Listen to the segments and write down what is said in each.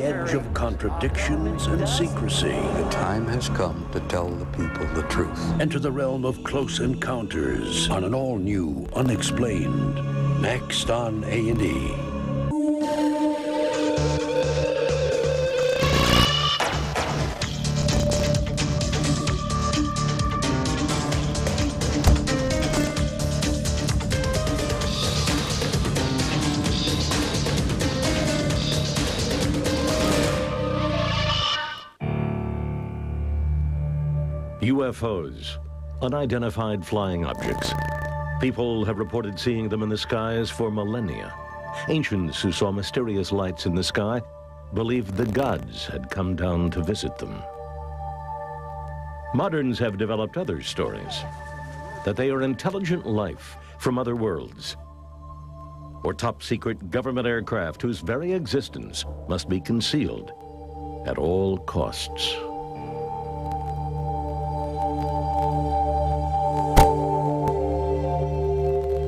edge of contradictions and secrecy. The time has come to tell the people the truth. Enter the realm of close encounters on an all-new Unexplained. Next on A&E. UFOs, unidentified flying objects. People have reported seeing them in the skies for millennia. Ancients who saw mysterious lights in the sky believed the gods had come down to visit them. Moderns have developed other stories, that they are intelligent life from other worlds, or top-secret government aircraft whose very existence must be concealed at all costs.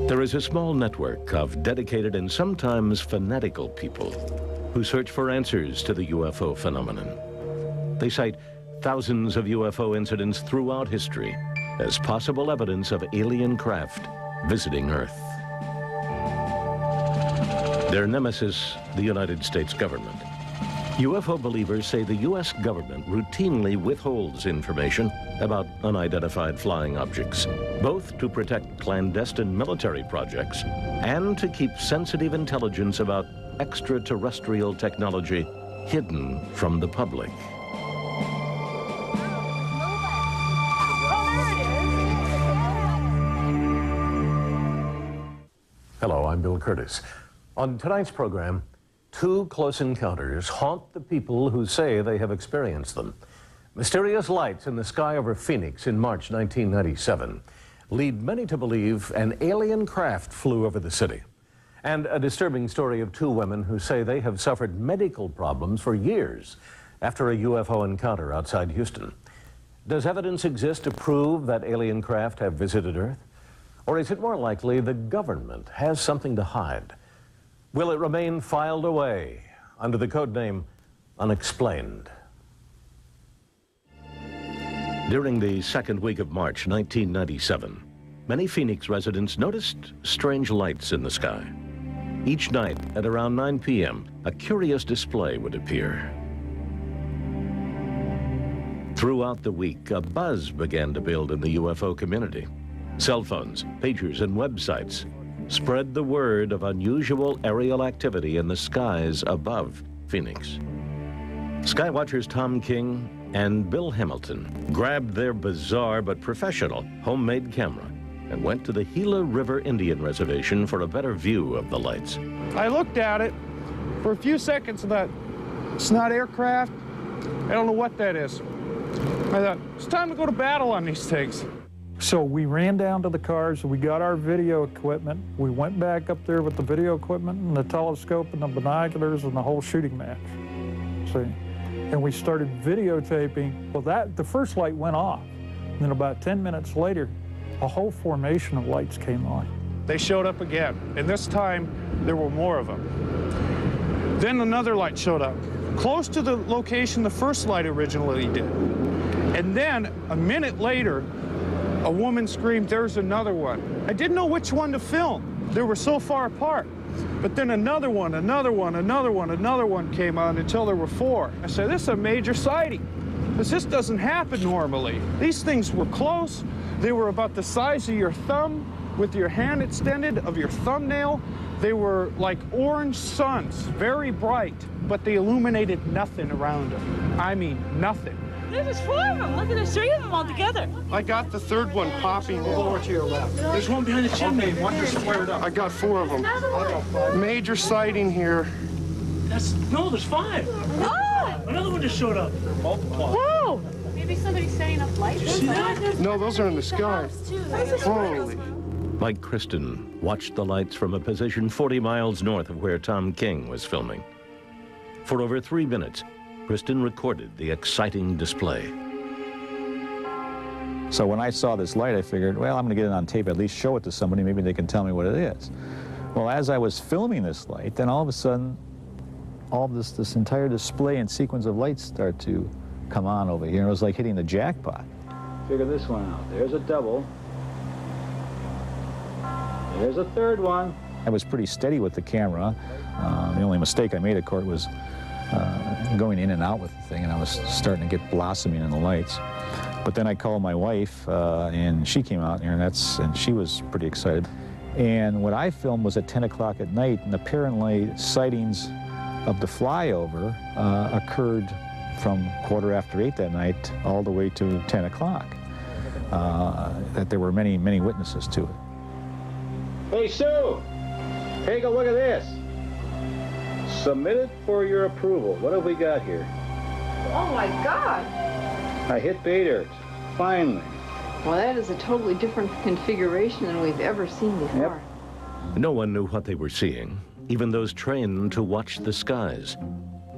There is a small network of dedicated and sometimes fanatical people who search for answers to the UFO phenomenon. They cite thousands of UFO incidents throughout history as possible evidence of alien craft visiting Earth. Their nemesis, the United States government. UFO believers say the U.S. government routinely withholds information about unidentified flying objects, both to protect clandestine military projects and to keep sensitive intelligence about extraterrestrial technology hidden from the public. Hello, I'm Bill Curtis. On tonight's program, two close encounters haunt the people who say they have experienced them. Mysterious lights in the sky over Phoenix in March 1997 lead many to believe an alien craft flew over the city. And a disturbing story of two women who say they have suffered medical problems for years after a UFO encounter outside Houston. Does evidence exist to prove that alien craft have visited Earth? Or is it more likely the government has something to hide? Will it remain filed away under the codename Unexplained? During the second week of March 1997, many Phoenix residents noticed strange lights in the sky. Each night at around 9 p.m., a curious display would appear. Throughout the week, a buzz began to build in the UFO community. Cell phones, pagers, and websites spread the word of unusual aerial activity in the skies above Phoenix. Skywatchers Tom King and Bill Hamilton grabbed their bizarre but professional homemade camera and went to the Gila River Indian Reservation for a better view of the lights. I looked at it for a few seconds and thought, it's not aircraft. I don't know what that is. I thought, it's time to go to battle on these things. So we ran down to the cars, we got our video equipment, we went back up there with the video equipment and the telescope and the binoculars and the whole shooting match. See? And we started videotaping. Well, the first light went off. And then about 10 minutes later, a whole formation of lights came on. They showed up again, and this time there were more of them. Then another light showed up, close to the location the first light originally did. And then a minute later, a woman screamed, "There's another one." I didn't know which one to film. They were so far apart. But then another one, another one, another one, another one came on until there were four. I said, this is a major sighting. This doesn't happen normally. These things were close. They were about the size of your thumb with your hand extended of your thumbnail. They were like orange suns, very bright, but they illuminated nothing around them. I mean, nothing. There's four of them. Look at the three of them all together. I got the third one popping. Over to your left. There's one behind the chimney. One just flared up. I got four of them. Major sighting here. No, there's five. Oh! Another one just showed up. Whoa! Maybe somebody's setting up lights. Did you see that? No, those are in the sky. Holy. Mike Kristen watched the lights from a position 40 miles north of where Tom King was filming. For over 3 minutes, Kristen recorded the exciting display. So when I saw this light, I figured, well, I'm going to get it on tape, at least show it to somebody, maybe they can tell me what it is. Well, as I was filming this light, then all of a sudden, all this entire display and sequence of lights start to come on over here. It was like hitting the jackpot. Figure this one out. There's a double. There's a third one. I was pretty steady with the camera. The only mistake I made, of course, was going in and out with the thing, and I was starting to get blossoming in the lights. But then I called my wife, and she came out here, and she was pretty excited. And what I filmed was at 10 o'clock at night, and apparently sightings of the flyover occurred from 8:15 that night all the way to 10 o'clock. That there were many, many witnesses to it. Hey, Sue, take a look at this. Submitted for your approval. What have we got here? Oh my God! I hit pay dirt, finally. Well, that is a totally different configuration than we've ever seen before. Yep. No one knew what they were seeing, even those trained to watch the skies.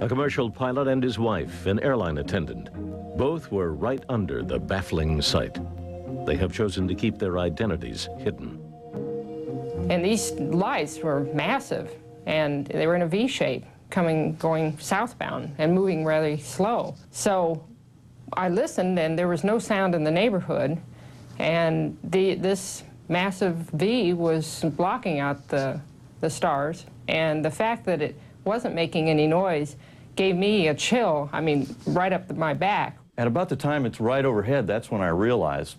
A commercial pilot and his wife, an airline attendant. Both were right under the baffling sight. They have chosen to keep their identities hidden. And these lights were massive, and they were in a V shape, going southbound and moving rather slow. So I listened, and there was no sound in the neighborhood, and this massive V was blocking out the stars, and the fact that it wasn't making any noise gave me a chill, I mean, right up my back. At about the time it's right overhead, that's when I realized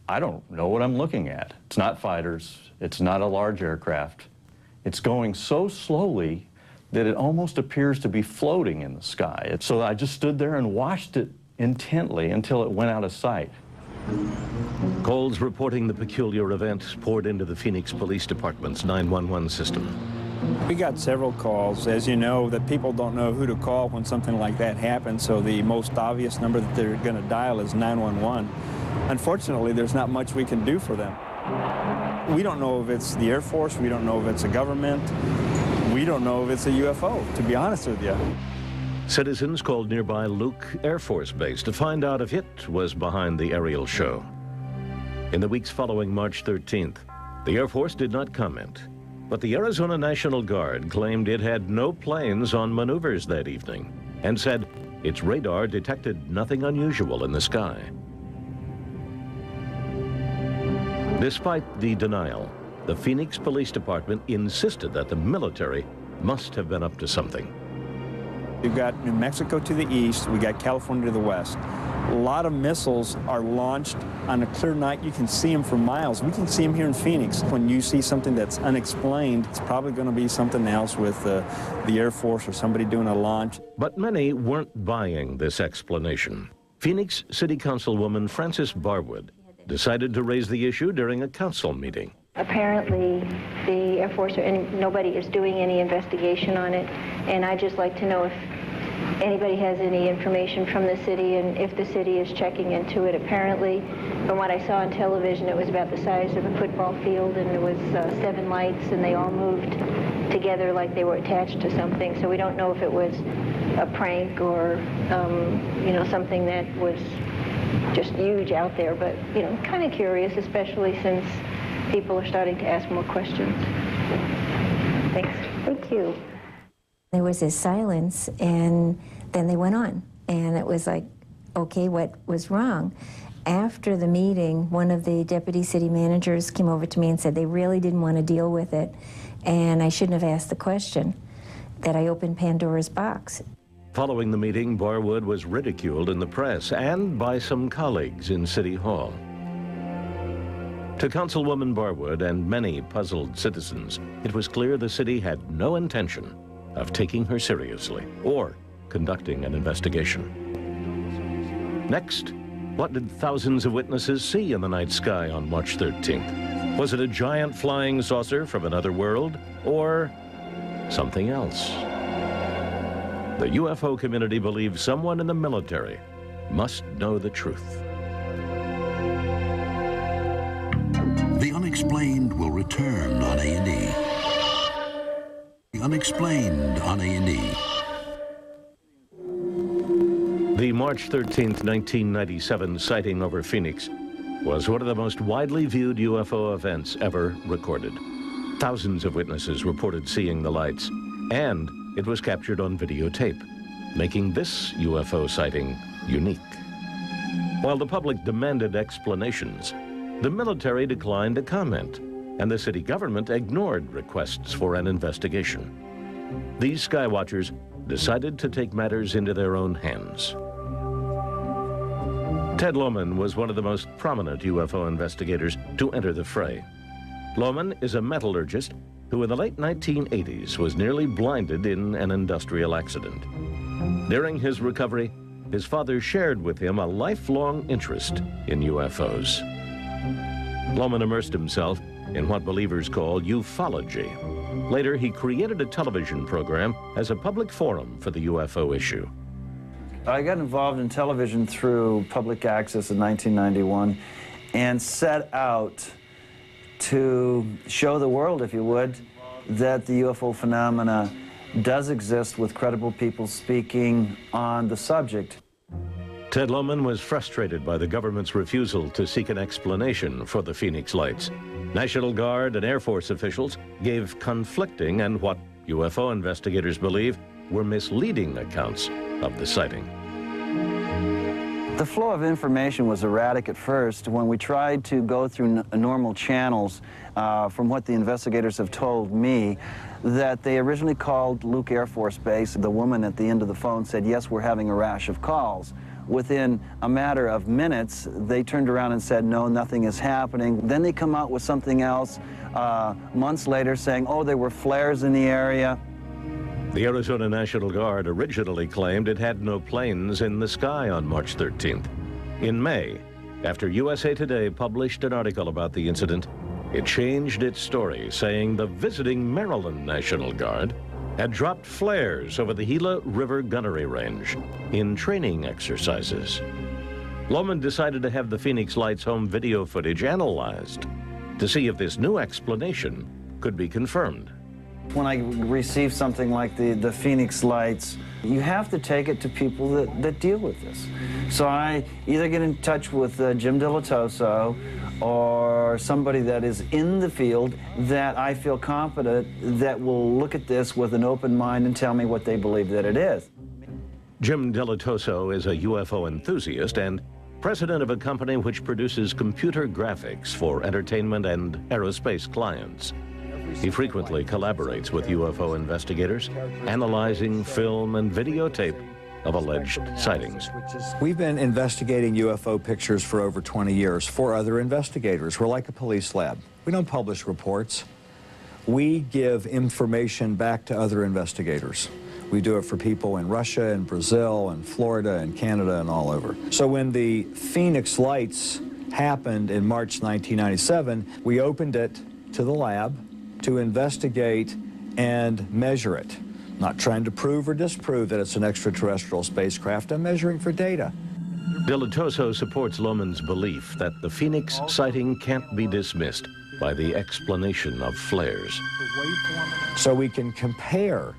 I don't know what I'm looking at. It's not fighters, it's not a large aircraft. It's going so slowly that it almost appears to be floating in the sky. So I just stood there and watched it intently until it went out of sight. Calls reporting the peculiar event poured into the Phoenix Police Department's 911 system. We got several calls. As you know, that people don't know who to call when something like that happens, so the most obvious number that they're going to dial is 911. Unfortunately, there's not much we can do for them. We don't know if it's the Air Force, we don't know if it's a government, we don't know if it's a UFO, to be honest with you. Citizens called nearby Luke Air Force Base to find out if it was behind the aerial show. In the weeks following March 13th, the Air Force did not comment, but the Arizona National Guard claimed it had no planes on maneuvers that evening and said its radar detected nothing unusual in the sky. Despite the denial, the Phoenix Police Department insisted that the military must have been up to something. We've got New Mexico to the east, we got California to the west. A lot of missiles are launched on a clear night. You can see them for miles. We can see them here in Phoenix. When you see something that's unexplained, it's probably going to be something else with the Air Force or somebody doing a launch. But many weren't buying this explanation. Phoenix City Councilwoman Frances Barwood decided to raise the issue during a council meeting. Apparently, the Air Force nobody is doing any investigation on it, and I'd just like to know if anybody has any information from the city and if the city is checking into it. Apparently, from what I saw on television, it was about the size of a football field, and there was 7 lights, and they all moved together like they were attached to something. So we don't know if it was a prank or, you know, something that was just huge out there, but, you know, kind of curious, especially since people are starting to ask more questions. Thanks. Thank you. There was this silence, and then they went on, and it was like, okay, what was wrong? After the meeting, one of the deputy city managers came over to me and said they really didn't want to deal with it, and I shouldn't have asked the question, that I opened Pandora's box. Following the meeting, Barwood was ridiculed in the press and by some colleagues in City Hall. To Councilwoman Barwood and many puzzled citizens, it was clear the city had no intention of taking her seriously or conducting an investigation. Next, what did thousands of witnesses see in the night sky on March 13th? Was it a giant flying saucer from another world or something else? The UFO community believes someone in the military must know the truth. The Unexplained will return on A&E. The Unexplained on A&E. The March 13th, 1997 sighting over Phoenix was one of the most widely viewed UFO events ever recorded. Thousands of witnesses reported seeing the lights, and it was captured on videotape, making this UFO sighting unique. While the public demanded explanations, the military declined to comment, and the city government ignored requests for an investigation. These skywatchers decided to take matters into their own hands. Ted Lohman was one of the most prominent UFO investigators to enter the fray. Lohman is a metallurgist who in the late 1980s was nearly blinded in an industrial accident. During his recovery, his father shared with him a lifelong interest in UFOs. Lohman immersed himself in what believers call ufology. Later, he created a television program as a public forum for the UFO issue. I got involved in television through public access in 1991 and set out to show the world, if you would, that the UFO phenomena does exist with credible people speaking on the subject. Ted Lohman was frustrated by the government's refusal to seek an explanation for the Phoenix Lights. National Guard and Air Force officials gave conflicting and what UFO investigators believe were misleading accounts of the sighting. The flow of information was erratic at first. When we tried to go through normal channels, from what the investigators have told me, that they originally called Luke Air Force Base. The woman at the end of the phone said, yes, we're having a rash of calls. Within a matter of minutes, they turned around and said, no, nothing is happening. Then they come out with something else months later saying, oh, there were flares in the area. The Arizona National Guard originally claimed it had no planes in the sky on March 13th. In May, after USA Today published an article about the incident, it changed its story, saying the visiting Maryland National Guard had dropped flares over the Gila River Gunnery Range in training exercises. Lohman decided to have the Phoenix Lights home video footage analyzed to see if this new explanation could be confirmed. When I receive something like the Phoenix Lights, you have to take it to people that deal with this. So I either get in touch with Jim Dilatoso or somebody that is in the field that I feel confident that will look at this with an open mind and tell me what they believe that it is. Jim Dilatoso is a UFO enthusiast and president of a company which produces computer graphics for entertainment and aerospace clients. He frequently collaborates with UFO investigators, analyzing film and videotape of alleged sightings. We've been investigating UFO pictures for over 20 years for other investigators. We're like a police lab. We don't publish reports. We give information back to other investigators. We do it for people in Russia and Brazil and Florida and Canada and all over. So when the Phoenix Lights happened in March 1997, we opened it to the lab to investigate and measure it. Not trying to prove or disprove that it's an extraterrestrial spacecraft. I'm measuring for data. Dilatoso supports Lohman's belief that the Phoenix sighting can't be dismissed by the explanation of flares. So we can compare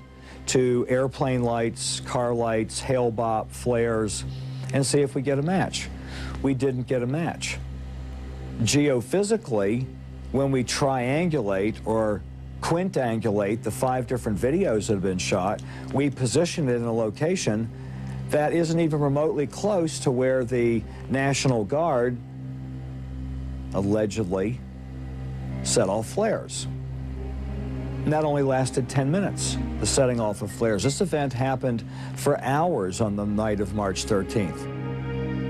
to airplane lights, car lights, hail-bop, flares, and see if we get a match. We didn't get a match. Geophysically, when we triangulate or quintangulate the 5 different videos that have been shot, we position it in a location that isn't even remotely close to where the National Guard allegedly set off flares. And that only lasted 10 minutes, the setting off of flares. This event happened for hours on the night of March 13th.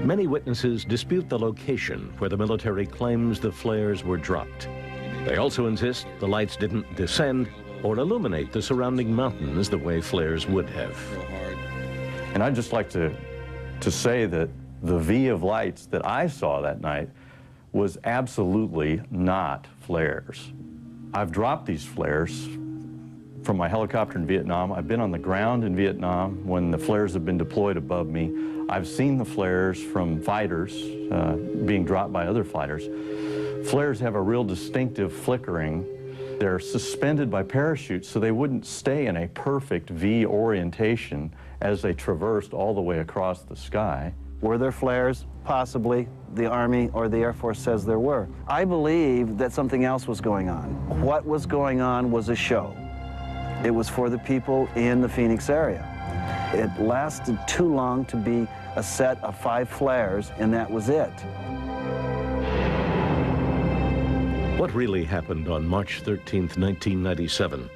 Many witnesses dispute the location where the military claims the flares were dropped. They also insist the lights didn't descend or illuminate the surrounding mountains the way flares would have. And I'd just like to say that the V of lights that I saw that night was absolutely not flares. I've dropped these flares from my helicopter in Vietnam. I've been on the ground in Vietnam when the flares have been deployed above me. I've seen the flares from fighters being dropped by other fighters. Flares have a real distinctive flickering. They're suspended by parachutes so they wouldn't stay in a perfect V orientation as they traversed all the way across the sky. Were there flares? Possibly. The Army or the Air Force says there were. I believe that something else was going on. What was going on was a show. It was for the people in the Phoenix area. It lasted too long to be a set of 5 flares, and that was it. What really happened on March 13th, 1997?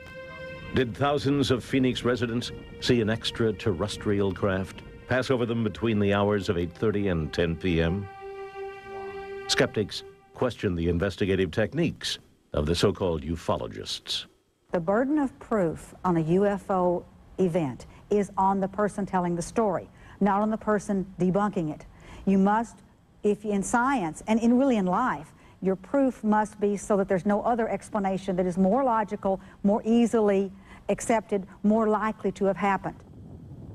Did thousands of Phoenix residents see an extraterrestrial craft pass over them between the hours of 8:30 and 10 p.m.? Skeptics question the investigative techniques of the so-called ufologists. The burden of proof on a UFO event is on the person telling the story, not on the person debunking it. You must, if in science and really in life, your proof must be so that there's no other explanation that is more logical, more easily accepted, more likely to have happened.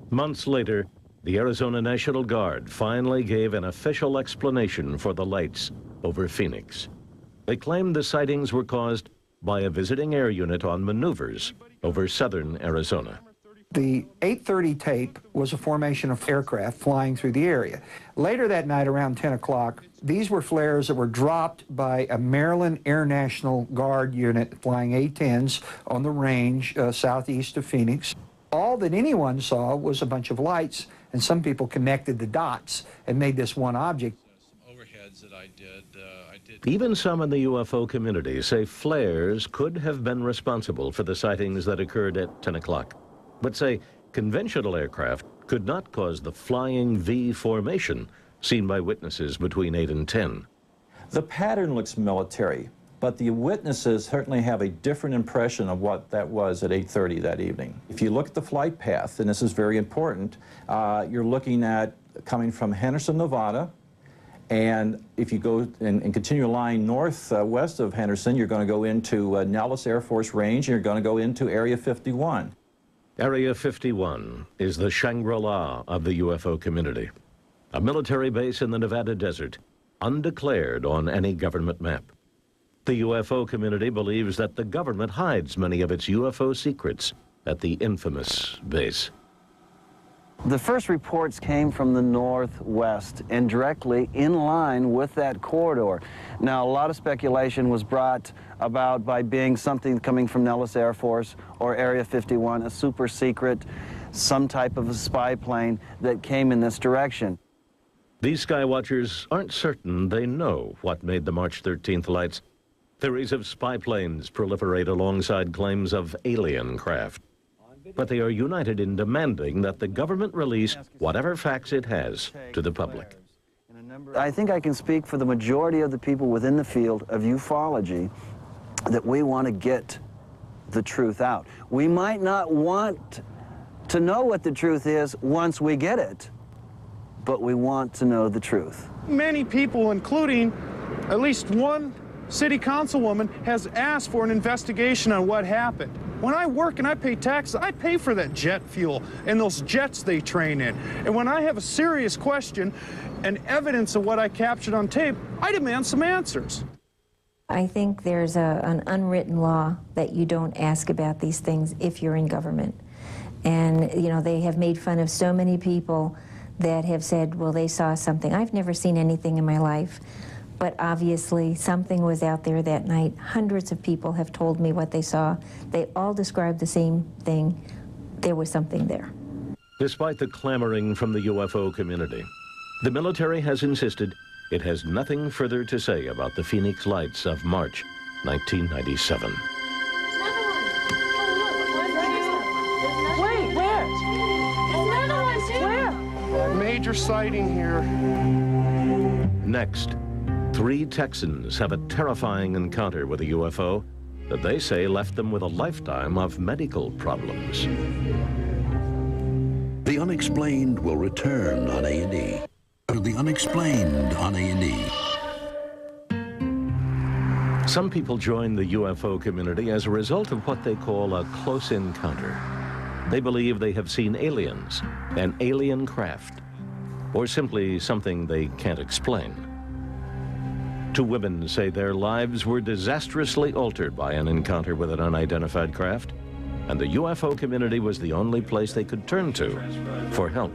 Months later, the Arizona National Guard finally gave an official explanation for the lights over Phoenix. They claimed the sightings were caused by a visiting air unit on maneuvers over southern Arizona. The 8:30 tape was a formation of aircraft flying through the area. Later that night, around 10 o'clock, these were flares that were dropped by a Maryland Air National Guard unit flying A-10s on the range southeast of Phoenix. All that anyone saw was a bunch of lights, and some people connected the dots and made this one object. Even some in the UFO community say flares could have been responsible for the sightings that occurred at 10 o'clock, but say conventional aircraft could not cause the flying V formation seen by witnesses between 8 and 10. The pattern looks military, but the witnesses certainly have a different impression of what that was at 8:30 that evening. If you look at the flight path, and this is very important, you're looking at coming from Henderson, Nevada, and if you go and continue a line northwest of Henderson, you're going to go into Nellis Air Force Range, and you're going to go into Area 51. Area 51 is the Shangri-La of the UFO community, a military base in the Nevada desert, undeclared on any government map. The UFO community believes that the government hides many of its UFO secrets at the infamous base. The first reports came from the northwest and directly in line with that corridor. Now, a lot of speculation was brought about by being something coming from Nellis Air Force or Area 51, a super secret, some type of a spy plane that came in this direction. These skywatchers aren't certain they know what made the March 13th lights. Theories of spy planes proliferate alongside claims of alien craft. But they are united in demanding that the government release whatever facts it has to the public. I think I can speak for the majority of the people within the field of ufology that we want to get the truth out. We might not want to know what the truth is once we get it, but we want to know the truth. Many people, including at least one city councilwoman, has asked for an investigation on what happened. When I work and I pay taxes, I pay for that jet fuel and those jets they train in. And when I have a serious question and evidence of what I captured on tape, I demand some answers. I think there's an unwritten law that you don't ask about these things if you're in government. And, you know, they have made fun of so many people that have said, well, they saw something. I've never seen anything in my life. But obviously, something was out there that night. Hundreds of people have told me what they saw. They all described the same thing. There was something there. Despite the clamoring from the UFO community, the military has insisted it has nothing further to say about the Phoenix lights of March 1997. Wait, where? Another one, too. Where? Major sighting here. Next, 3 Texans have a terrifying encounter with a UFO that they say left them with a lifetime of medical problems. The Unexplained will return on A&E. The Unexplained on A&E. Some people join the UFO community as a result of what they call a close encounter. They believe they have seen aliens, an alien craft, or simply something they can't explain. 2 women say their lives were disastrously altered by an encounter with an unidentified craft, and the UFO community was the only place they could turn to for help.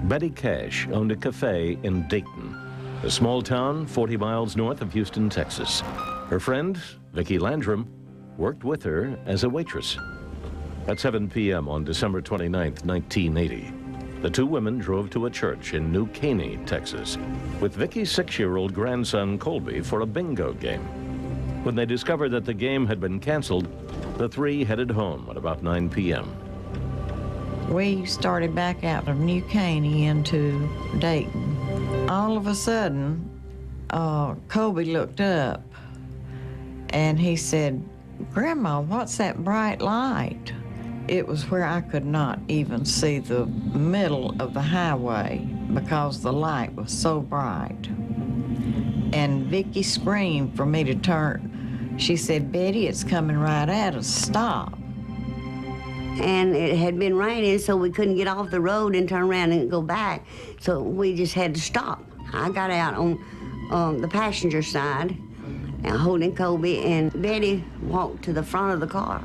Betty Cash owned a cafe in Dayton, a small town 40 miles north of Houston, Texas. Her friend, Vicki Landrum, worked with her as a waitress. At 7 p.m. on December 29, 1980, the two women drove to a church in New Caney, Texas, with Vicky's 6-year-old grandson Colby for a bingo game. When they discovered that the game had been canceled, the three headed home at about 9 p.m. We started back out of New Caney into Dayton. All of a sudden, Colby looked up and he said, "Grandma, what's that bright light?" It was where I could not even see the middle of the highway because the light was so bright. And Vicky screamed for me to turn. She said, "Betty, it's coming right at us, stop." And it had been raining, so we couldn't get off the road and turn around and go back. So we just had to stop. I got out on the passenger side, and holding Colby, and Betty walked to the front of the car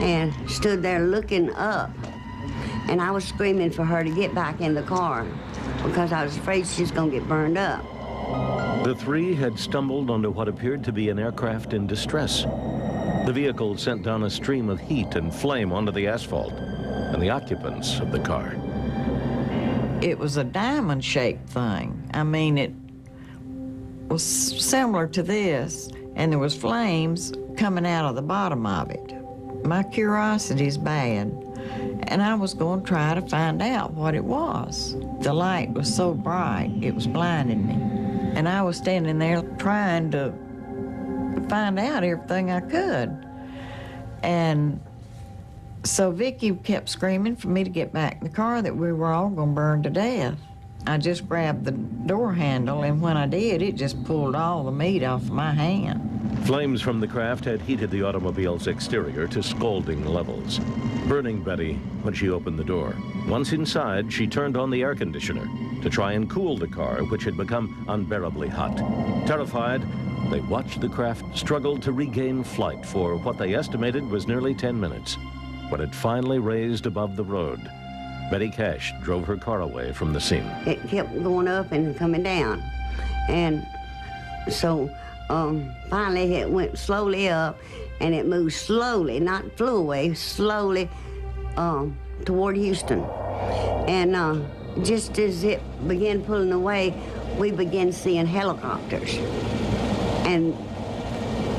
and stood there looking up. And I was screaming for her to get back in the car because I was afraid she was going to get burned up. The three had stumbled onto what appeared to be an aircraft in distress. The vehicle sent down a stream of heat and flame onto the asphalt and the occupants of the car. It was a diamond-shaped thing. I mean, it was similar to this, and there was flames coming out of the bottom of it. My curiosity's bad, and I was going to try to find out what it was. The light was so bright, it was blinding me. And I was standing there trying to find out everything I could. And so Vicky kept screaming for me to get back in the car, that we were all going to burn to death. I just grabbed the door handle, and when I did, it just pulled all the meat off my hand. Flames from the craft had heated the automobile's exterior to scalding levels, burning Betty when she opened the door. Once inside, she turned on the air conditioner to try and cool the car, which had become unbearably hot. Terrified, they watched the craft struggle to regain flight for what they estimated was nearly 10 minutes. When it finally raised above the road, Betty Cash drove her car away from the scene. It kept going up and coming down. And so finally it went slowly up, and it moved slowly, not flew away, slowly toward Houston. And just as it began pulling away, we began seeing helicopters. And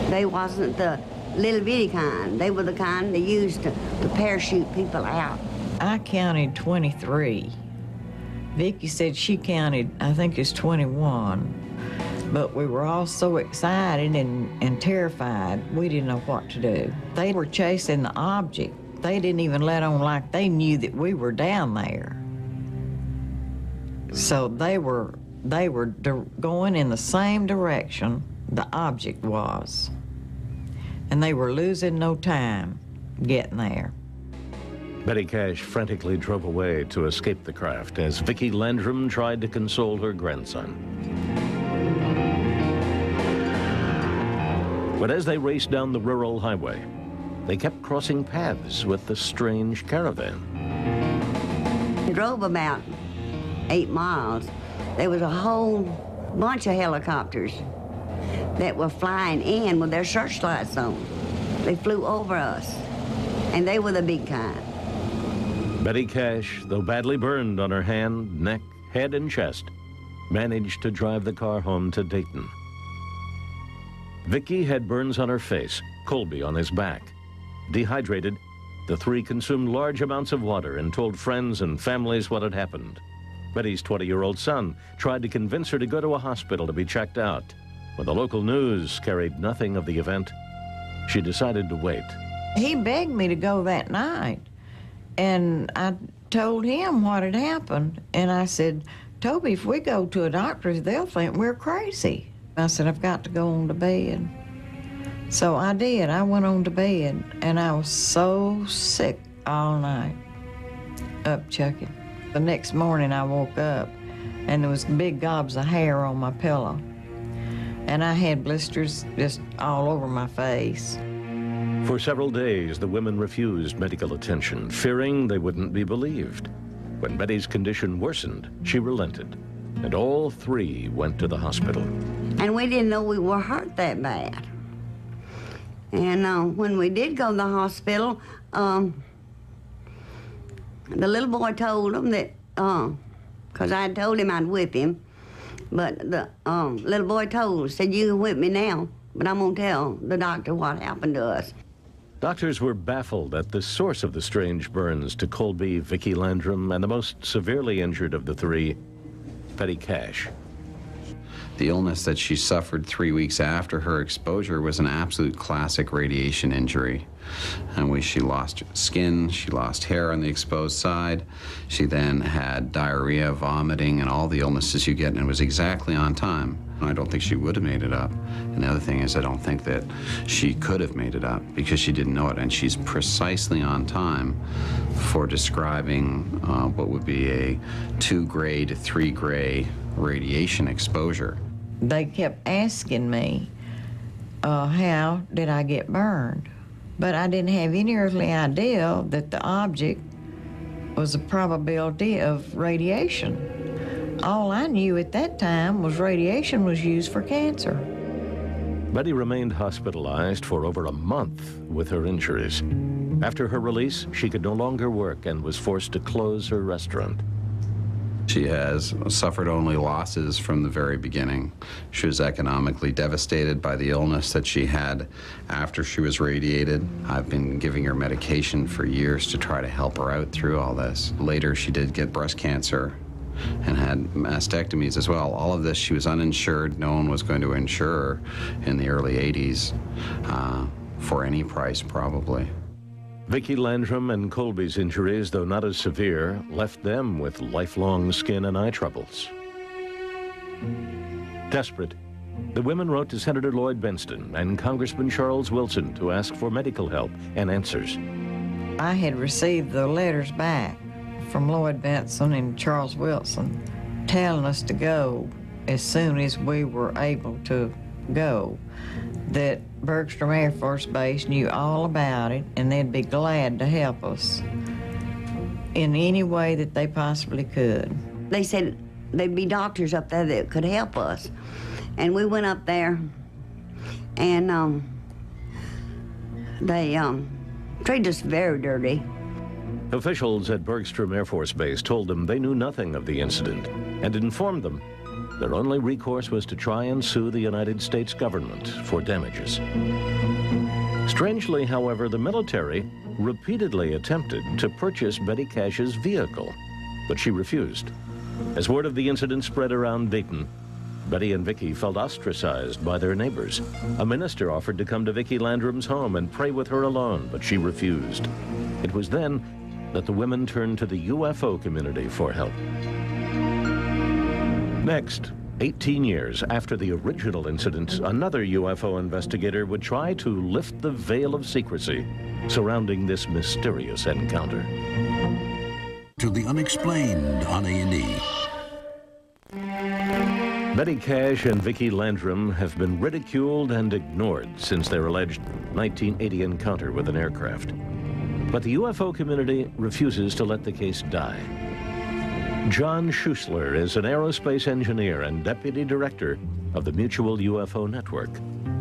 they wasn't the little bitty kind. They were the kind they used to parachute people out. I counted 23. Vicky said she counted, I think it's 21. But we were all so excited and terrified, we didn't know what to do. They were chasing the object. They didn't even let on like they knew that we were down there. So they were going in the same direction the object was. And they were losing no time getting there. Betty Cash frantically drove away to escape the craft as Vicki Landrum tried to console her grandson. But as they raced down the rural highway, they kept crossing paths with the strange caravan. We drove about 8 miles. There was a whole bunch of helicopters that were flying in with their searchlights on. They flew over us, and they were the big kind. Betty Cash, though badly burned on her hand, neck, head, and chest, managed to drive the car home to Dayton. Vicki had burns on her face, Colby on his back. Dehydrated, the three consumed large amounts of water and told friends and families what had happened. Betty's 20-year-old son tried to convince her to go to a hospital to be checked out. When the local news carried nothing of the event, she decided to wait. He begged me to go that night, and I told him what had happened, and I said, "Toby, if we go to a doctor's, they'll think we're crazy." I said, "I've got to go on to bed." So I did. I went on to bed, and I was so sick all night, up chucking. The next morning I woke up, and there was big gobs of hair on my pillow, and I had blisters just all over my face. For several days, the women refused medical attention, fearing they wouldn't be believed. When Betty's condition worsened, she relented, and all three went to the hospital. And we didn't know we were hurt that bad. And when we did go to the hospital, the little boy told him that, because I had told him I'd whip him, but the little boy said, you can whip me now, but I'm going to tell the doctor what happened to us. Doctors were baffled at the source of the strange burns to Colby, Vicki Landrum, and the most severely injured of the three, Betty Cash. The illness that she suffered 3 weeks after her exposure was an absolute classic radiation injury. And she lost skin, she lost hair on the exposed side. She then had diarrhea, vomiting, and all the illnesses you get, and it was exactly on time. I don't think she would have made it up. And the other thing is I don't think that she could have made it up because she didn't know it, and she's precisely on time for describing what would be a 2 gray to 3 gray radiation exposure. They kept asking me, how did I get burned? But I didn't have any earthly idea that the object was a probability of radiation. All I knew at that time was radiation was used for cancer. Betty remained hospitalized for over a month with her injuries. After her release, she could no longer work and was forced to close her restaurant. She has suffered only losses from the very beginning. She was economically devastated by the illness that she had after she was radiated. I've been giving her medication for years to try to help her out through all this. Later, she did get breast cancer and had mastectomies as well. All of this, she was uninsured. No one was going to insure her in the early 80s for any price, probably. Vicki Landrum and Colby's injuries, though not as severe, left them with lifelong skin and eye troubles. Desperate, the women wrote to Senator Lloyd Benston and Congressman Charles Wilson to ask for medical help and answers. I had received the letters back from Lloyd Benson and Charles Wilson telling us to go as soon as we were able to go, that Bergstrom Air Force Base knew all about it and they'd be glad to help us in any way that they possibly could. They said there'd be doctors up there that could help us. And we went up there and they treated us very dirty. Officials at Bergstrom Air Force Base told them they knew nothing of the incident and informed them their only recourse was to try and sue the United States government for damages. Strangely, however, the military repeatedly attempted to purchase Betty Cash's vehicle, but she refused. As word of the incident spread around Dayton, Betty and Vicki felt ostracized by their neighbors. A minister offered to come to Vicki Landrum's home and pray with her alone, but she refused. It was then that the women turned to the UFO community for help. Next, 18 years after the original incident, another UFO investigator would try to lift the veil of secrecy surrounding this mysterious encounter. To the Unexplained on A&E. Betty Cash and Vicki Landrum have been ridiculed and ignored since their alleged 1980 encounter with an aircraft. But the UFO community refuses to let the case die. John Schuessler is an aerospace engineer and deputy director of the Mutual UFO Network.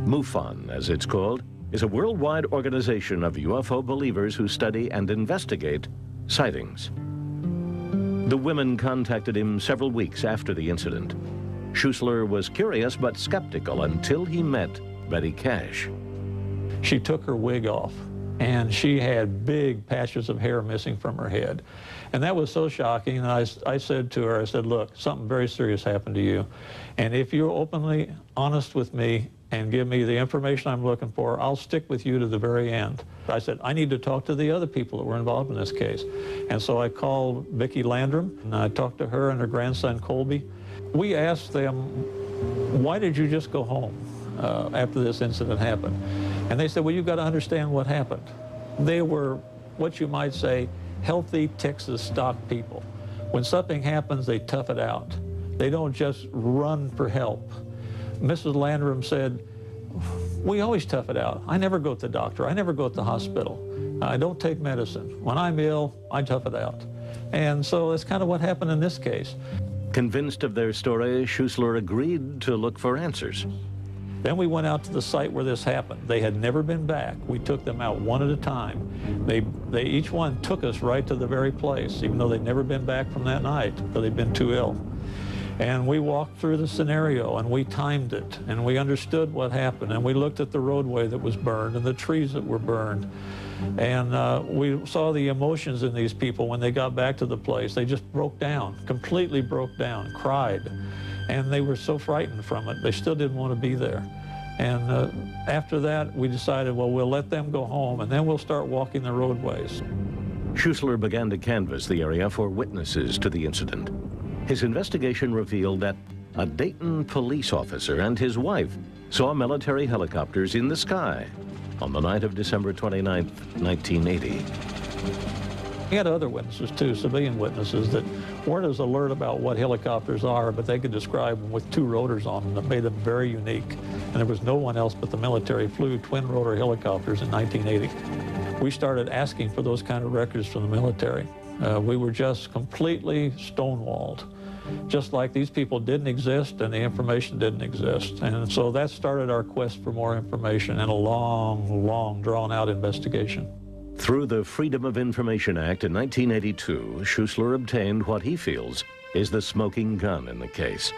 MUFON, as it's called, is a worldwide organization of UFO believers who study and investigate sightings. The women contacted him several weeks after the incident. Schuessler was curious but skeptical until he met Betty Cash. She took her wig off, and she had big patches of hair missing from her head. And that was so shocking, and I said to her, I said, look, something very serious happened to you. And if you're openly honest with me and give me the information I'm looking for, I'll stick with you to the very end. I said, I need to talk to the other people that were involved in this case. And so I called Vicki Landrum, and I talked to her and her grandson, Colby. We asked them, why did you just go home after this incident happened? And they said, well, you've got to understand what happened. They were, what you might say, healthy Texas stock people. When something happens, they tough it out. They don't just run for help. Mrs. Landrum said, we always tough it out. I never go to the doctor. I never go to the hospital. I don't take medicine. When I'm ill, I tough it out. And so that's kind of what happened in this case. Convinced of their story, Schuessler agreed to look for answers. Then we went out to the site where this happened. They had never been back. We took them out one at a time. They each one took us right to the very place, even though they'd never been back from that night, but they'd been too ill. And we walked through the scenario, and we timed it, and we understood what happened, and we looked at the roadway that was burned and the trees that were burned. And we saw the emotions in these people when they got back to the place. They just broke down, completely broke down, cried. And they were so frightened from it, they still didn't want to be there. And after that, we decided, well, we'll let them go home, and then we'll start walking the roadways. Schuessler began to canvass the area for witnesses to the incident. His investigation revealed that a Dayton police officer and his wife saw military helicopters in the sky on the night of December 29, 1980. We had other witnesses too, civilian witnesses that weren't as alert about what helicopters are, but they could describe them with two rotors on them that made them very unique. And there was no one else but the military flew twin rotor helicopters in 1980. We started asking for those kind of records from the military. We were just completely stonewalled. Just like these people didn't exist and the information didn't exist. And so that started our quest for more information and a long, long drawn-out investigation. Through the Freedom of Information Act in 1982, Schuessler obtained what he feels is the smoking gun in the case,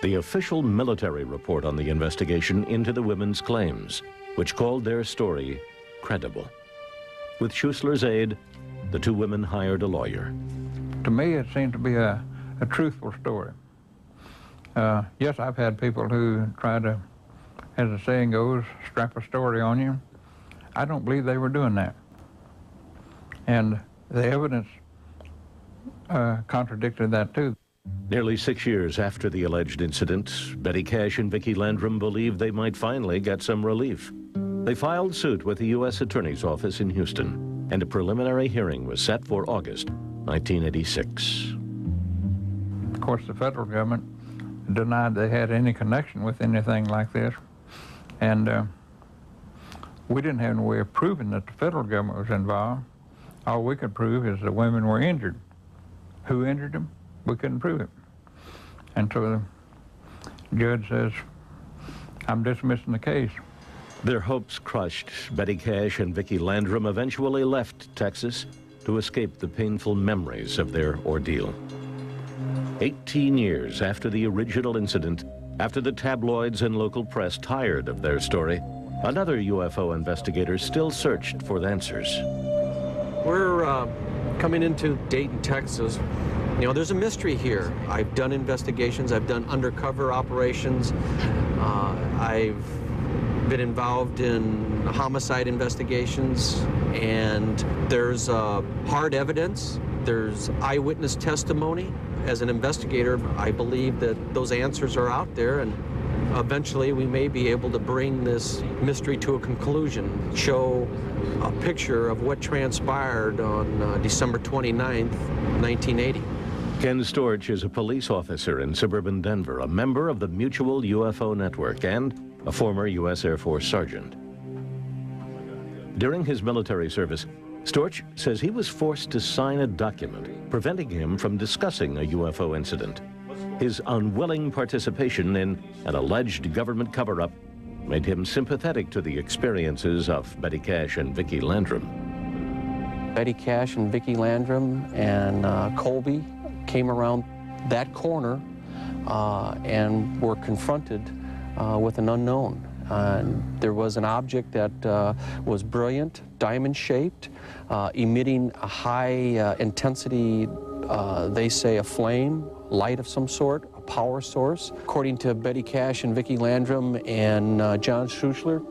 the official military report on the investigation into the women's claims, which called their story credible. With Schuessler's aid, the two women hired a lawyer. To me, it seemed to be a truthful story. Yes, I've had people who try to, as the saying goes, strap a story on you. I don't believe they were doing that. And the evidence contradicted that too. Nearly 6 years after the alleged incident, Betty Cash and Vicki Landrum believed they might finally get some relief. They filed suit with the U.S. Attorney's Office in Houston, and a preliminary hearing was set for August 1986. Of course, the federal government denied they had any connection with anything like this. And we didn't have any way of proving that the federal government was involved. All we could prove is the women were injured. Who injured them? We couldn't prove it. And so the judge says, I'm dismissing the case. Their hopes crushed, Betty Cash and Vicki Landrum eventually left Texas to escape the painful memories of their ordeal. 18 years after the original incident, after the tabloids and local press tired of their story, another UFO investigator still searched for the answers. We're coming into Dayton, Texas. You know, there's a mystery here. I've done investigations, I've done undercover operations, I've been involved in homicide investigations, and there's hard evidence, there's eyewitness testimony. As an investigator, I believe that those answers are out there, and eventually we may be able to bring this mystery to a conclusion, show a picture of what transpired on December 29th, 1980. Ken Storch is a police officer in suburban Denver, a member of the Mutual UFO Network, and a former U.S. Air Force sergeant. During his military service, Storch says he was forced to sign a document preventing him from discussing a UFO incident. His unwilling participation in an alleged government cover-up made him sympathetic to the experiences of Betty Cash and Vicki Landrum. Betty Cash and Vicki Landrum and Colby came around that corner and were confronted with an unknown. There was an object that was brilliant, diamond-shaped, emitting a high intensity, they say a flame, light of some sort, a power source. According to Betty Cash and Vicki Landrum and John Schuessler,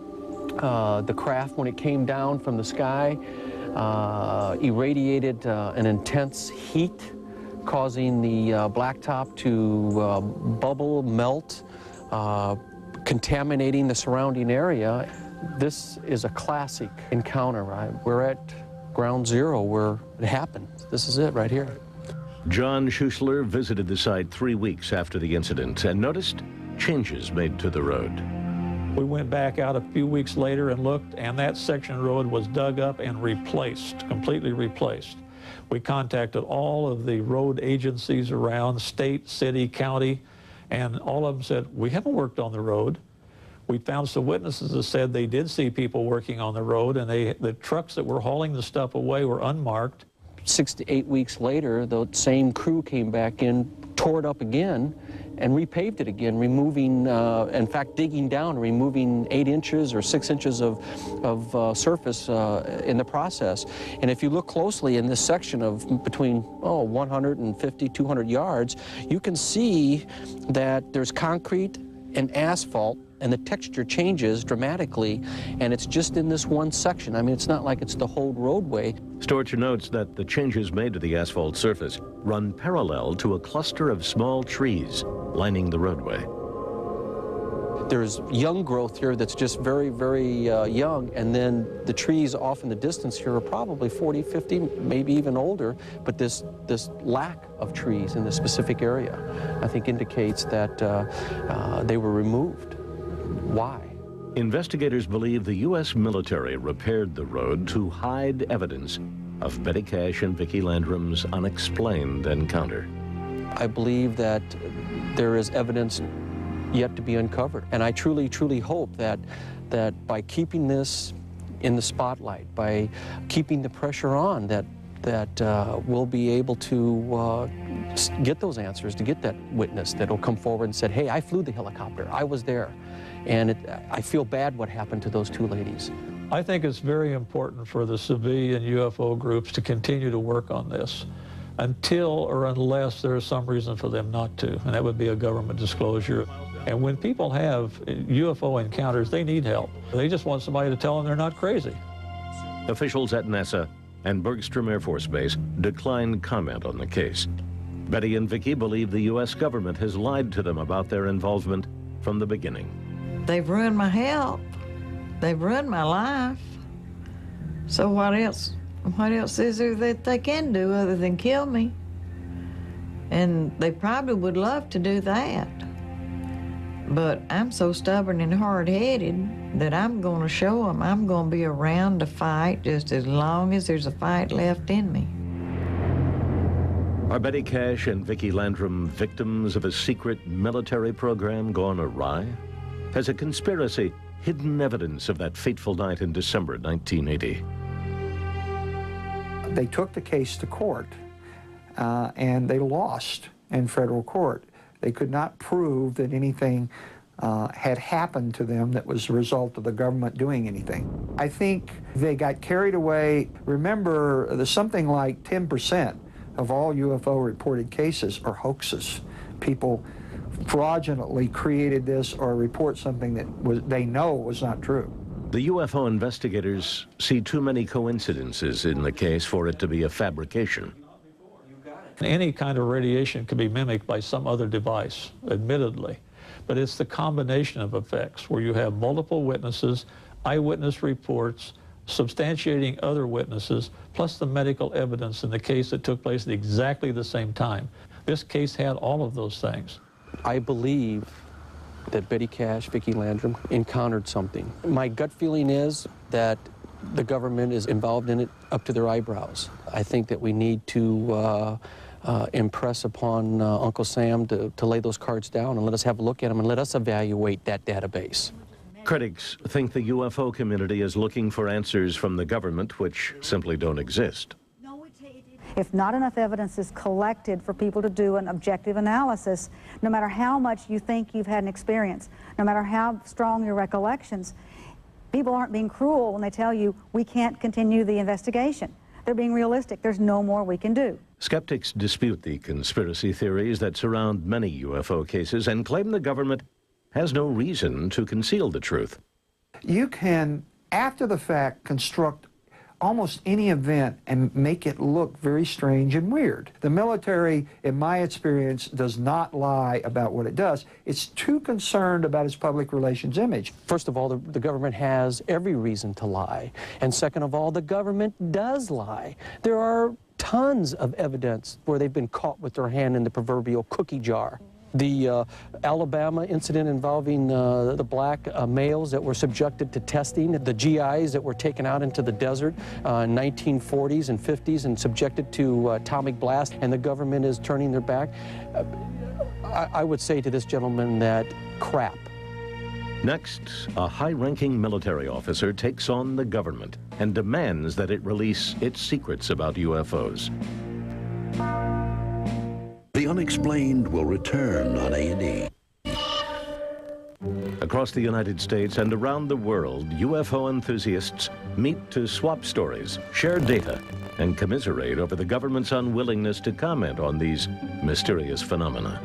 the craft, when it came down from the sky, irradiated an intense heat, causing the blacktop to bubble, melt, contaminating the surrounding area. This is a classic encounter, right? We're at ground zero where it happened. This is it right here. John Schuessler visited the site 3 weeks after the incident and noticed changes made to the road. We went back out a few weeks later and looked, and that section of road was dug up and replaced, completely replaced. We contacted all of the road agencies around, state, city, county, and all of them said, we haven't worked on the road. We found some witnesses that said they did see people working on the road, and the trucks that were hauling the stuff away were unmarked. 6 to 8 weeks later, the same crew came back in, tore it up again, and repaved it again, removing, in fact, digging down, removing 8 inches or 6 inches of surface in the process. And if you look closely in this section of between 150, 200 yards, you can see that there's concrete and asphalt, and the texture changes dramatically, and it's just in this one section. I mean, it's not like it's the whole roadway. Storcher notes that the changes made to the asphalt surface run parallel to a cluster of small trees lining the roadway. There's young growth here that's just very, very young, and then the trees off in the distance here are probably 40, 50, maybe even older, but this lack of trees in this specific area, I think, indicates that they were removed. Why? Investigators believe the U.S. military repaired the road to hide evidence of Betty Cash and Vicki Landrum's unexplained encounter. I believe that there is evidence yet to be uncovered, and I truly, truly hope that by keeping this in the spotlight, by keeping the pressure on, that we'll be able to get those answers, to get that witness that'll come forward and said, hey, I flew the helicopter, I was there. And I feel bad what happened to those 2 ladies. I think it's very important for the civilian UFO groups to continue to work on this until or unless there is some reason for them not to, and that would be a government disclosure. And when people have UFO encounters, they need help. They just want somebody to tell them they're not crazy. Officials at NASA and Bergstrom Air Force Base declined comment on the case. Betty and Vicki believe the U.S. government has lied to them about their involvement from the beginning. They've ruined my health. They've ruined my life. So what else is there that they can do other than kill me? And they probably would love to do that. But I'm so stubborn and hard-headed that I'm going to show them I'm going to be around to fight just as long as there's a fight left in me. Are Betty Cash and Vicki Landrum victims of a secret military program gone awry? Has a conspiracy hidden evidence of that fateful night in December 1980? They took the case to court, and they lost in federal court. They could not prove that anything had happened to them that was a result of the government doing anything. I think they got carried away. Remember, there's something like 10% of all UFO reported cases are hoaxes. People fraudulently created this or report something that they know was not true. The UFO investigators see too many coincidences in the case for it to be a fabrication. Any kind of radiation can be mimicked by some other device, admittedly, but it's the combination of effects where you have multiple witnesses, eyewitness reports, substantiating other witnesses, plus the medical evidence in the case that took place at exactly the same time. This case had all of those things. I believe that Betty Cash, Vicki Landrum encountered something. My gut feeling is that the government is involved in it up to their eyebrows. I think that we need to impress upon Uncle Sam to lay those cards down and let us have a look at them and let us evaluate that database. Critics think the UFO community is looking for answers from the government which simply don't exist. If not enough evidence is collected for people to do an objective analysis, no matter how much you think you've had an experience, no matter how strong your recollections, people aren't being cruel when they tell you we can't continue the investigation. They're being realistic. There's no more we can do. Skeptics dispute the conspiracy theories that surround many UFO cases and claim the government has no reason to conceal the truth. You can, after the fact, construct almost any event and make it look very strange and weird. The military, in my experience, does not lie about what it does. It's too concerned about its public relations image. First of all, the government has every reason to lie. And second of all, the government does lie. There are tons of evidence where they've been caught with their hand in the proverbial cookie jar. The Alabama incident involving the black males that were subjected to testing, the GIs that were taken out into the desert in 1940s and 50s and subjected to atomic blast, and the government is turning their back. I would say to this gentleman that crap Next, a high-ranking military officer takes on the government and demands that it release its secrets about UFOs. The Unexplained will return on A&E. Across the United States and around the world, UFO enthusiasts meet to swap stories, share data, and commiserate over the government's unwillingness to comment on these mysterious phenomena.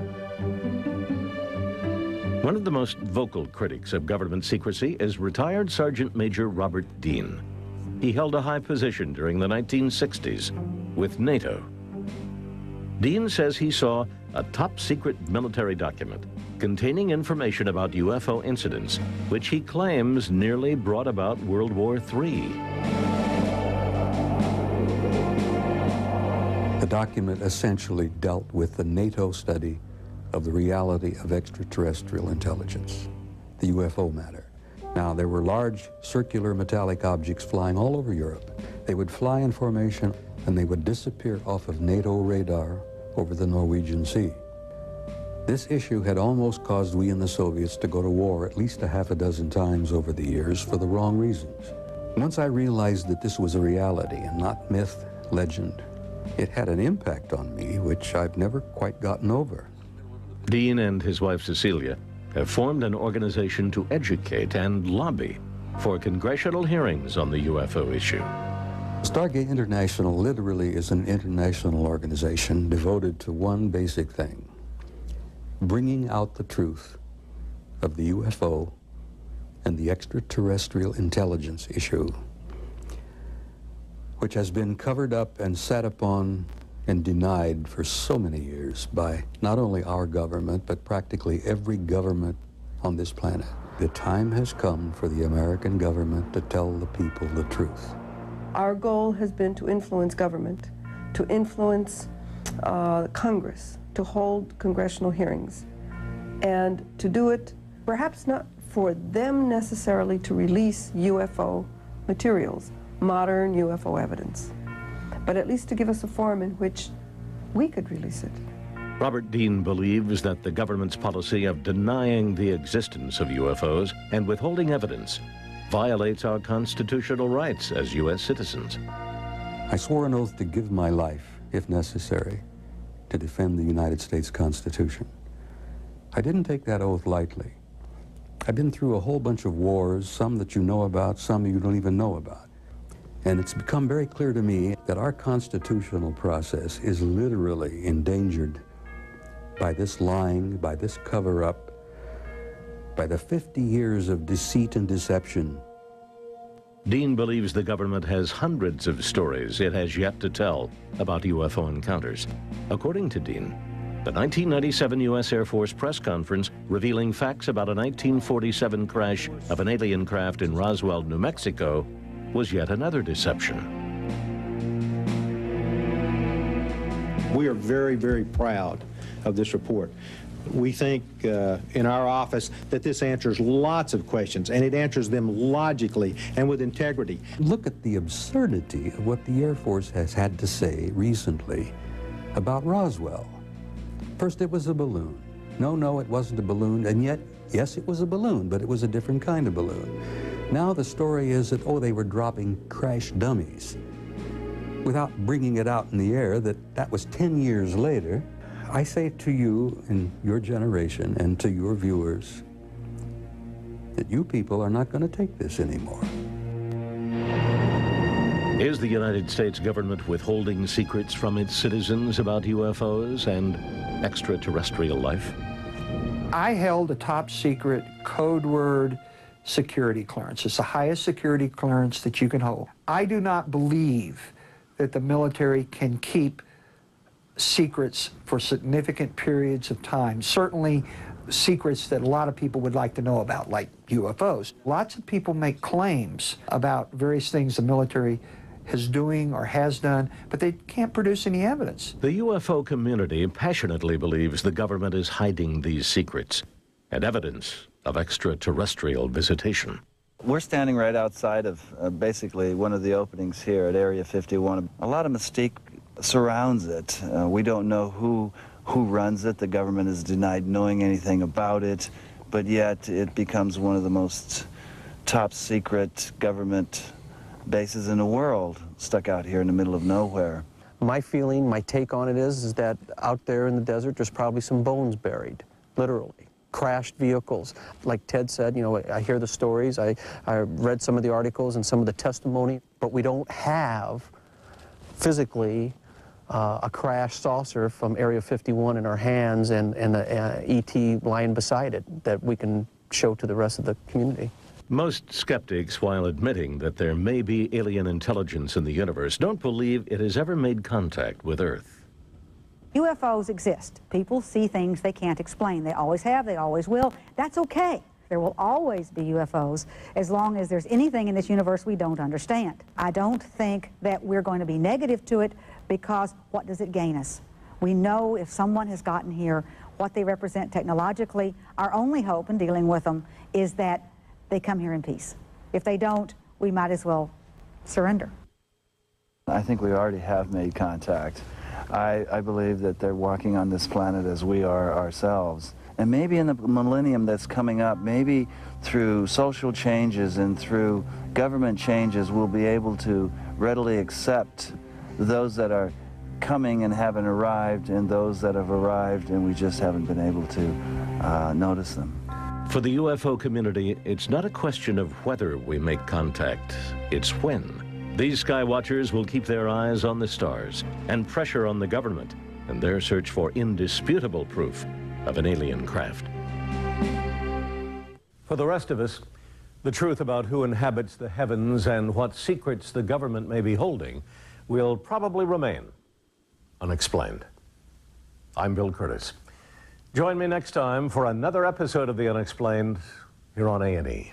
One of the most vocal critics of government secrecy is retired Sergeant Major Robert Dean. He held a high position during the 1960s with NATO. Dean says he saw a top-secret military document containing information about UFO incidents, which he claims nearly brought about World War III. The document essentially dealt with the NATO study of the reality of extraterrestrial intelligence, the UFO matter. Now, there were large circular metallic objects flying all over Europe. They would fly in formation and they would disappear off of NATO radar over the Norwegian Sea. This issue had almost caused we and the Soviets to go to war at least a half a dozen times over the years for the wrong reasons. Once I realized that this was a reality and not myth, legend, it had an impact on me which I've never quite gotten over. Dean and his wife Cecilia have formed an organization to educate and lobby for congressional hearings on the UFO issue. Stargate International literally is an international organization devoted to one basic thing: bringing out the truth of the UFO and the extraterrestrial intelligence issue, which has been covered up and sat upon and denied for so many years by not only our government, but practically every government on this planet. The time has come for the American government to tell the people the truth. Our goal has been to influence government, to influence Congress, to hold congressional hearings, and to do it perhaps not for them necessarily to release UFO materials, modern UFO evidence, but at least to give us a forum in which we could release it. Robert Dean believes that the government's policy of denying the existence of UFOs and withholding evidence violates our constitutional rights as U.S. citizens. I swore an oath to give my life, if necessary, to defend the United States Constitution. I didn't take that oath lightly. I've been through a whole bunch of wars, some that you know about, some you don't even know about. And it's become very clear to me that our constitutional process is literally endangered by this lying, by this cover-up, by the 50 years of deceit and deception. Dean believes the government has hundreds of stories it has yet to tell about UFO encounters. According to Dean, the 1997 U.S. Air Force press conference revealing facts about a 1947 crash of an alien craft in Roswell, New Mexico, was yet another deception. We are very, very proud of this report. We think in our office that this answers lots of questions, and it answers them logically and with integrity. Look at the absurdity of what the Air Force has had to say recently about Roswell. First, it was a balloon. No, it wasn't a balloon, and yet, yes, it was a balloon, but it was a different kind of balloon. Now the story is that, oh, they were dropping crash dummies without bringing it out in the air, that was 10 years later. I say to you and your generation and to your viewers that you people are not going to take this anymore. Is the United States government withholding secrets from its citizens about UFOs and extraterrestrial life? I held a top secret code word security clearance. It's the highest security clearance that you can hold. I do not believe that the military can keep secrets for significant periods of time. Certainly secrets that a lot of people would like to know about, like UFOs. Lots of people make claims about various things the military is doing or has done, but they can't produce any evidence. The UFO community passionately believes the government is hiding these secrets and evidence of extraterrestrial visitation. We're standing right outside of basically one of the openings here at Area 51. A lot of mystique surrounds it. We don't know who runs it. The government has denied knowing anything about it. but yet it becomes one of the most top secret government bases in the world, stuck out here in the middle of nowhere. My feeling, my take on it is that out there in the desert, there's probably some bones buried, literally. Crashed vehicles. Like Ted said, you know, I hear the stories, I read some of the articles and some of the testimony, but we don't have physically a crashed saucer from Area 51 in our hands and a ET lying beside it that we can show to the rest of the community. Most skeptics, while admitting that there may be alien intelligence in the universe, don't believe it has ever made contact with Earth. UFOs exist. People see things they can't explain. They always have, they always will. That's okay. There will always be UFOs as long as there's anything in this universe we don't understand. I don't think that we're going to be negative to it, because what does it gain us? We know if someone has gotten here, what they represent technologically. Our only hope in dealing with them is that they come here in peace. If they don't, we might as well surrender. I think we already have made contact. I believe that they're walking on this planet as we are ourselves. And maybe in the millennium that's coming up, maybe through social changes and through government changes, we'll be able to readily accept those that are coming and haven't arrived, and those that have arrived and we just haven't been able to notice them. For the UFO community, it's not a question of whether we make contact, it's when. These sky watchers will keep their eyes on the stars and pressure on the government in their search for indisputable proof of an alien craft. For the rest of us, the truth about who inhabits the heavens and what secrets the government may be holding will probably remain unexplained. I'm Bill Curtis. Join me next time for another episode of The Unexplained here on A&E.